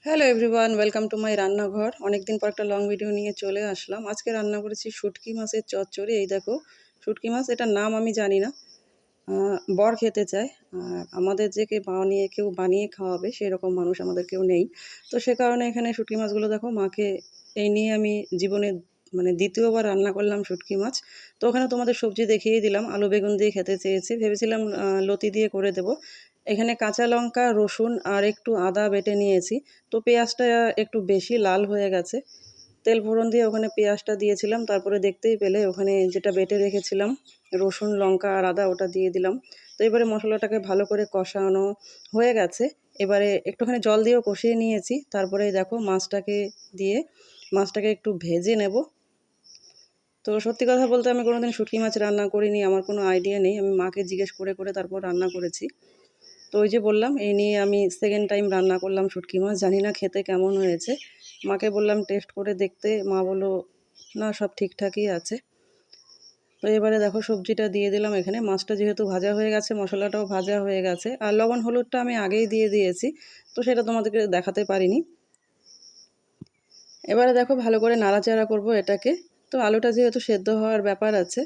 Hello everyone, welcome to my রান্নাঘর। অনেকদিন পর একটা লং ভিডিও নিয়ে চলে আসলাম। আজকে রান্না করেছি শুটকি মাছের চচ্চড়ি। এই দেখো শুটকি মাছ, এটার নাম আমি জানি না। বর খেতে চায়, আর আমাদের যে কেউ বানিয়ে খাওয়াবে সেরকম মানুষ আমাদের কেউ নেই। তো সে কারণে এখানে শুটকি মাছগুলো দেখো মাকে এই নিয়ে আমি জীবনে দ্বিতীয়বার রান্না করলাম শুটকি মাছ। তো ওখানে তোমাদের সবজি দেখিয়ে দিলাম, আলু বেগুন দিয়ে খেতে চেয়েছে, ভেবেছিলাম লতি দিয়ে করে দেবো। এখানে কাঁচা লঙ্কা, রসুন আর একটু আদা বেটে নিয়েছি। তো পেঁয়াজটা একটু বেশি লাল হয়ে গেছে। তেল ফোড়ন দিয়ে ওখানে পেঁয়াজটা দিয়েছিলাম, তারপরে দেখতেই পেলে ওখানে যেটা বেটে রেখেছিলাম রসুন, লঙ্কা আর আদা, ওটা দিয়ে দিলাম। তো এবারে মশলাটাকে ভালো করে কষানো হয়ে গেছে। এবারে একটুখানি জল দিয়েও কষিয়ে নিয়েছি। তারপরে দেখো মাছটাকে একটু ভেজে নেব। তো সত্যি কথা বলতে আমি কোনোদিন শুটকি মাছ রান্না করিনি, আমার কোনো আইডিয়া নেই। আমি মাকে জিজ্ঞেস করে করে তারপর রান্না করেছি। তো ওই যে বললাম, এই নিয়ে আমি সেকেন্ড টাইম রান্না করলাম শুটকি মাছ। জানি না খেতে কেমন হয়েছে। মাকে বললাম টেস্ট করে দেখতে, মা বলল না, সব ঠিকঠাকই আছে। তো এবারে দেখো সবজিটা দিয়ে দিলাম এখানে। মাছটা যেহেতু ভাজা হয়ে গেছে, মশলাটাও ভাজা হয়ে গেছে, আর লবণ হলুদটা আমি আগেই দিয়ে দিয়েছি, তো সেটা তোমাদেরকে দেখাতে পারিনি। এবারে দেখো ভালো করে নাড়াচাড়া করব এটাকে। তো আলুটা যেহেতু সেদ্ধ হওয়ার ব্যাপার আছে,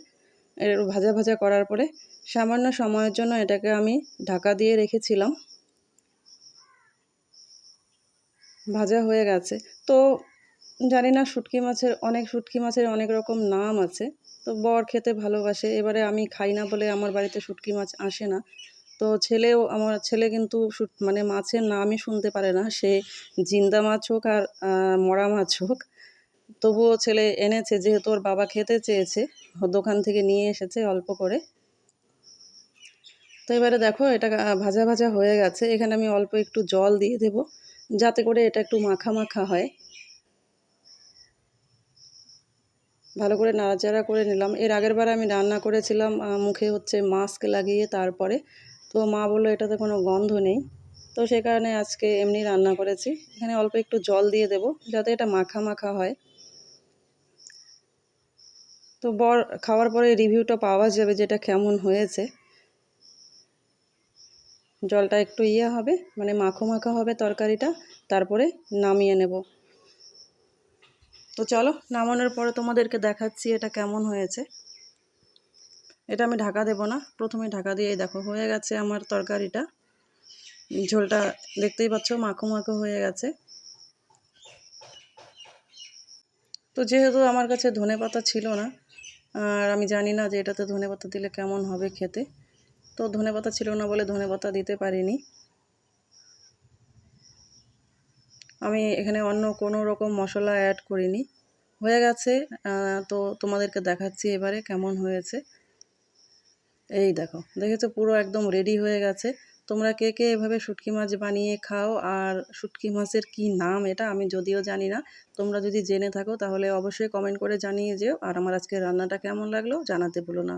এর ভাজা ভাজা করার পরে সামান্য সময়ের জন্য এটাকে আমি ঢাকা দিয়ে রেখেছিলাম। ভাজা হয়ে গেছে। তো জানি না, শুটকি মাছের অনেক রকম নাম আছে। তো বর খেতে ভালোবাসে, এবারে আমি খাই না বলে আমার বাড়িতে শুটকি মাছ আসে না। তো আমার ছেলে কিন্তু মাছের নামই শুনতে পারে না। সে জিন্দা মাছ হোক আর মরা মাছ হোক, তবুও ছেলে এনেছে, যেহেতু ওর বাবা খেতে চেয়েছে, দোকান থেকে নিয়ে এসেছে অল্প করে। তো এবারে দেখো এটা ভাজা ভাজা হয়ে গেছে। এখানে আমি অল্প একটু জল দিয়ে দেব, যাতে করে এটা একটু মাখা মাখা হয়। ভালো করে নাড়াচাড়া করে নিলাম। এর আগের বার আমি রান্না করেছিলাম মুখে মাস্ক লাগিয়ে, তারপরে তো মা বললো এটাতে কোনো গন্ধ নেই। তো সে কারণে আজকে এমনি রান্না করেছি। এখানে অল্প একটু জল দিয়ে দেব, যাতে এটা মাখা মাখা হয়। তো বর খাওয়ার পরে রিভিউটা পাওয়া যাবে যেটা কেমন হয়েছে। জলটা একটু হবে, মাখো মাখা হবে তরকারিটা, তারপরে নামিয়ে নেব। তো চলো, নামানোর পরে তোমাদেরকে দেখাচ্ছি এটা কেমন হয়েছে। এটা আমি ঢাকা দেব না, প্রথমে ঢাকা দিয়েই দেখো হয়ে গেছে আমার তরকারিটা। ঝোলটা দেখতেই পাচ্ছ, মাখো মাখো হয়ে গেছে। তো যেহেতু আমার কাছে ধনেপাতা ছিল না, আর আমি জানি না যে এটাতে ধনেপাতা দিলে কেমন হবে খেতে, তো ধনেপাতা ছিল না বলে ধনেপাতা দিতে পারিনি। আমি এখানে অন্য কোনো রকম মশলা অ্যাড করিনি। হয়ে গেছে। তো তোমাদেরকে দেখাচ্ছি এবারে কেমন হয়েছে। এই দেখো, দেখেছো পুরো একদম রেডি হয়ে গেছে। তোমরা কে কে এভাবে শুটকি মাছ বানিয়ে খাও? আর শুটকি মাছের কি নাম এটা আমি যদিও জানি না। তোমরা যদি জেনে থাকো তাহলে অবশ্যই কমেন্ট করে জানিয়ে যেও। আর আমার আজকে রান্নাটা কেমন লাগলো জানাতে ভুলো না।